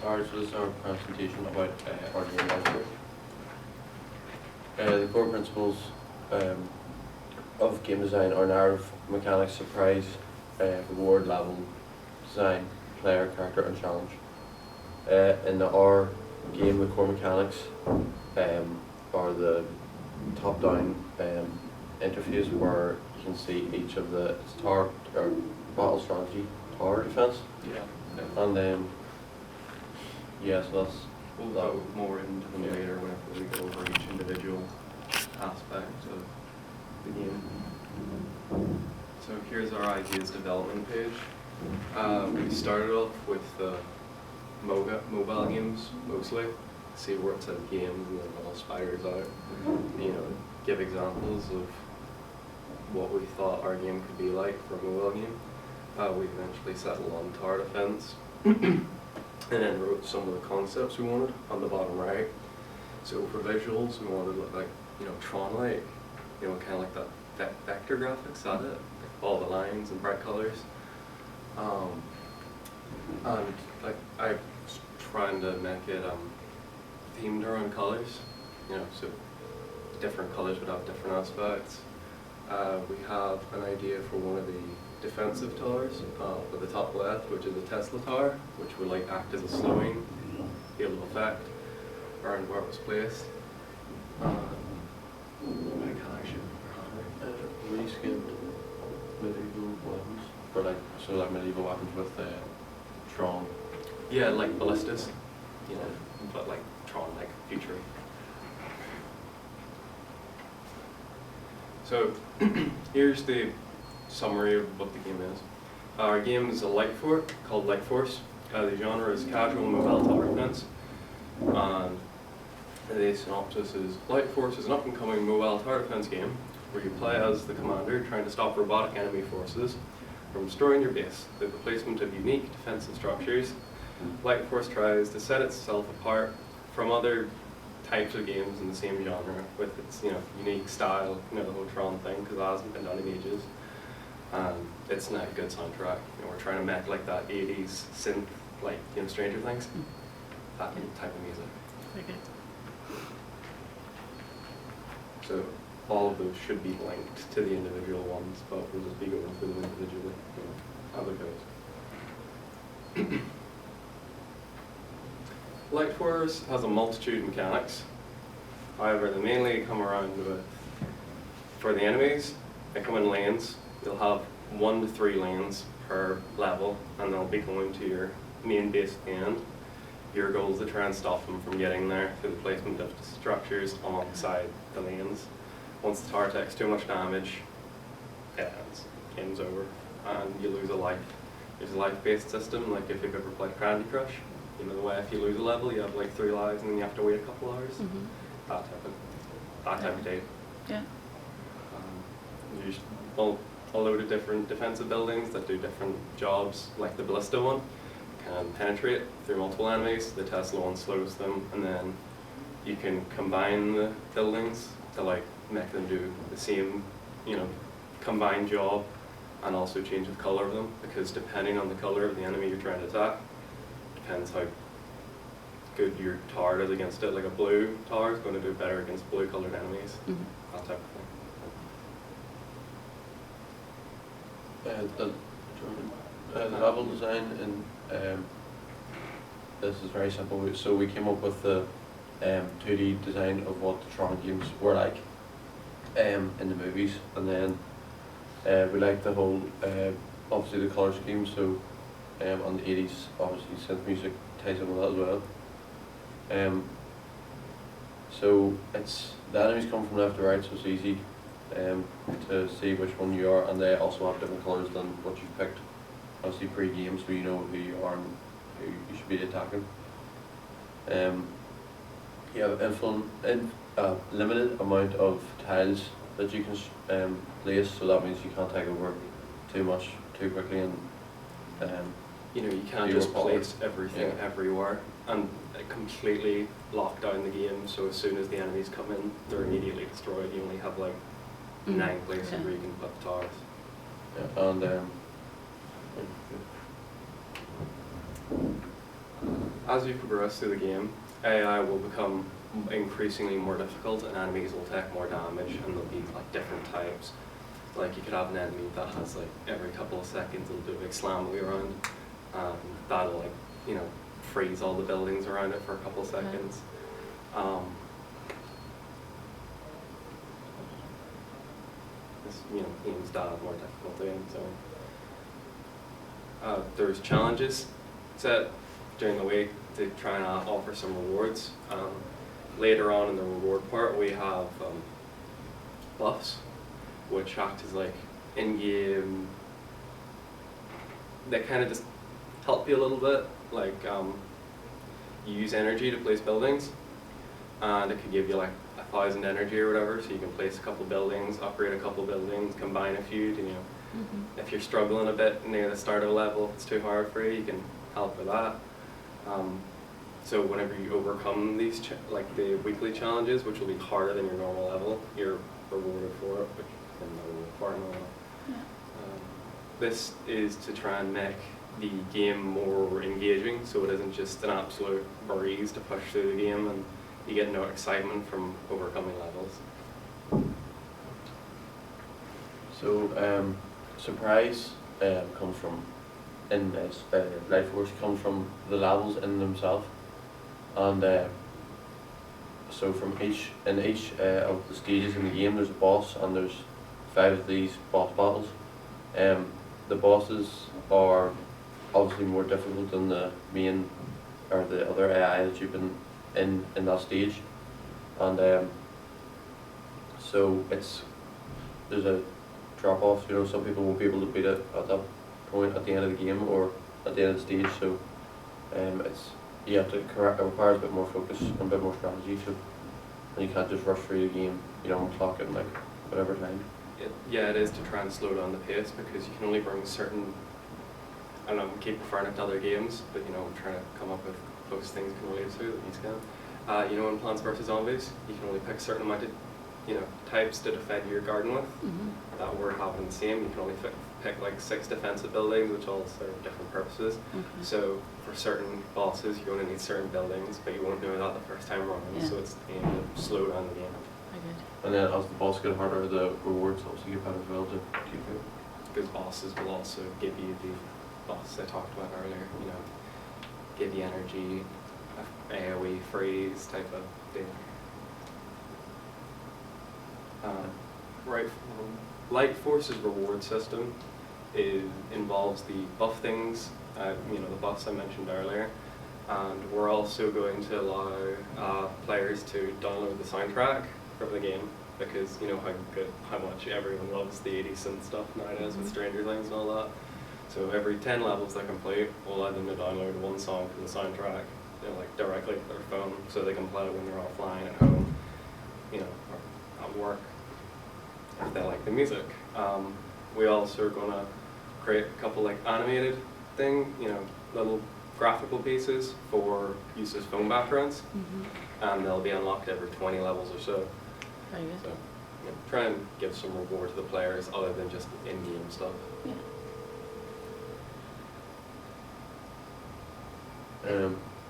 Alright, so this is our presentation about our game library. The core principles of game design are narrative, mechanics, surprise, reward, level, design, player, character, and challenge. In our game, the core mechanics are the top-down interface where you can see each of the tower or battle strategy, tower defense, Yeah. and then so that's We'll go more into them later whenever we go over each individual aspect of the game. So here's our ideas development page. We started off with the mobile games mostly. See where it says games and then all spiders out. Give examples of what we thought our game could be like for a mobile game. We eventually settled on tower defense. And then wrote some of the concepts we wanted on the bottom right. So for visuals, we wanted to look like, Tron-like, kind of like that vector graphics, that it, like all the lines and bright colors. And like I was trying to make it themed around colors, so different colors would have different aspects. We have an idea for one of the defensive towers at the top left, which is a Tesla tower, which would like act as a slowing field of effect around where it was placed. I can't actually remember. reskinned medieval weapons, or like medieval weapons with Tron. Yeah, like ballistas, but like Tron, like future. So here's the summary of what the game is. Our game is called Light Force. The genre is casual mobile tower defense. And the synopsis is Light Force is an up-and-coming mobile tower defense game where you play as the commander trying to stop robotic enemy forces from destroying your base through the placement of unique defensive structures. Light Force tries to set itself apart from other types of games in the same genre with its unique style, the whole Tron thing, because it hasn't been done in ages. It's not a good soundtrack. We're trying to make like that 80s synth, like Stranger Things, that type of music. Okay. So all of those should be linked to the individual ones, but we'll just be going through them individually, how it goes. Light Force has a multitude of mechanics. However, they mainly come around with, for the enemies, they come in lanes. You'll have 1 to 3 lanes per level, and they'll be going to your main base at the end. Your goal is to try and stop them from getting there through the placement of structures alongside the lanes. Once the tower takes too much damage, it ends. Game's over, and you lose a life. There's a life-based system, like if you've ever played Candy Crush. The way if you lose a level, you have like 3 lives, and then you have to wait a couple hours. Mm-hmm. That type of day. Yeah. There's a load of different defensive buildings that do different jobs, like the ballista one can penetrate through multiple enemies, the Tesla one slows them, and then you can combine the buildings to like make them do the same, combined job, and also change the color of them, because depending on the color of the enemy you're trying to attack, depends how good your tower does against it. Like a blue tower is going to do better against blue colored enemies, that type of thing. The level design, and this is very simple. So we came up with the 2D design of what the Tron games were like in the movies, and then we like the whole, obviously the colour scheme. So on the 80s, obviously synth music ties in with that as well. So the enemies come from left to right, so it's easy to see which one you are, and they also have different colours than what you've picked. Obviously pre-game, so you know who you are and who you should be attacking. You have limited amount of tiles that you can place, so that means you can't take over too much too quickly, and you can't just place everything everywhere and completely lock down the game, so as soon as the enemies come in, they're immediately destroyed. You only have like 9 places where you can put the towers. Yeah, and As you progress through the game, AI will become increasingly more difficult, and enemies will take more damage, and there'll be like different types. Like you could have an enemy that has like every couple of seconds it'll do a big slam wheel around, and that'll like, you know, freeze all the buildings around it for a couple of seconds. This, you know, aims down more difficulty, and so there's challenges set during the week to try and offer some rewards. Later on in the reward part, we have buffs, which act as like in-game. They kind of just help you a little bit. Like you use energy to place buildings, and it could give you like 1,000 energy or whatever. So you can place a couple buildings, upgrade a couple buildings, combine a few. To, you know, if you're struggling a bit near the start of a level, if it's too hard for you, you can help with that. So whenever you overcome these like the weekly challenges, which will be harder than your normal level, you're rewarded for it, which is the part and all that. This is to try and make the game more engaging, so it isn't just an absolute breeze to push through the game and you get no excitement from overcoming levels. So surprise comes from, in Life Force, comes from the levels in themselves, and so from each of the stages in the game there's a boss, and there's 5 of these boss battles. The bosses are obviously more difficult than the main or the other AI that you've been in that stage, and so there's a drop off. You know, some people won't be able to beat it at that point at the end of the game or at the end of the stage. So it requires a bit more focus and a bit more strategy. So, and you can't just rush through the game, you know, and clock it in like whatever time. It is to try and slow down the pace, because you can only bring certain. I don't know, we keep referring it to other games, but you know, I'm trying to come up with close things can relate to that these can. You know, in Plants vs Zombies, you can only pick a certain amount of, you know, types to defend your garden with. That we're having the same. You can only pick like 6 defensive buildings, which all serve different purposes. So for certain bosses, you're going to need certain buildings, but you won't know that the first time around. So it's aimed to slow down the game. And then as the boss get harder, the rewards also get better as well to keep it. Because bosses will also give you the boss I talked about earlier, you know, give you energy, AoE freeze type of thing. Right, Light Force's reward system involves the buff things, you know, the buffs I mentioned earlier, and we're also going to allow players to download the soundtrack from the game, because you know how much everyone loves the 80s synth stuff nowadays with Stranger Things and all that. So every 10 levels they complete, we'll allow them to download one song from the soundtrack, you know, like directly to their phone, so they can play it when they're offline at home, you know, or at work, if they like the music. We also are going to create a couple like animated you know, little graphical pieces for use as phone backgrounds, and they'll be unlocked every 20 levels or so. Very good. So, you know, try and give some reward to the players other than just in-game stuff. Yeah.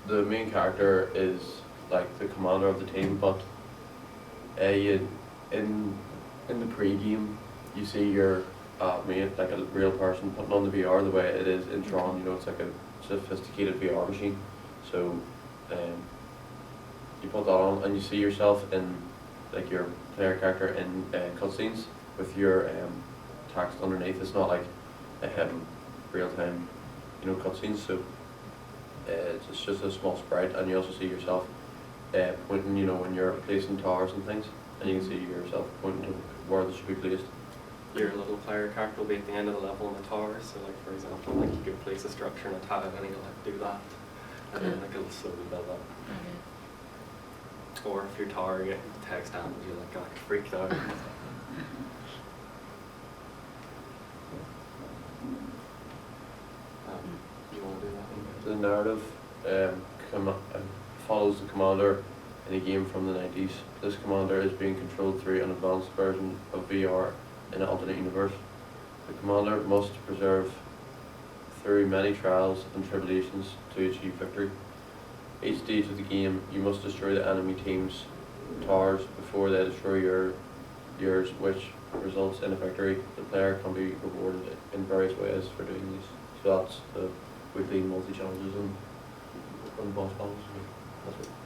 The main character is like the commander of the team, but in the pre-game you see your mate, like a real person, putting on the VR the way it is in Tron. You know, it's like a sophisticated VR machine. So you put that on and you see yourself in, like, your player character in cutscenes with your text underneath. It's not like real-time, you know, cutscenes. So it's just a small sprite, and you also see yourself pointing, you know, when you're placing towers and things, and you can see yourself pointing to where they should be placed. Your little player character will be at the end of the level in the tower, so like for example, like you could place a structure in a tile and you'll like do that, and then like it'll slowly build up. Or if your tower get text damage, you're like freaked out. You want to do that? The narrative follows the commander in a game from the 90s. This commander is being controlled through an advanced version of VR in an alternate universe. The commander must persevere through many trials and tribulations to achieve victory. Each stage of the game, you must destroy the enemy team's towers before they destroy yours, which results in a victory. The player can be rewarded in various ways for doing these. So that's the weekly multi-challenges and boss battles. That's it.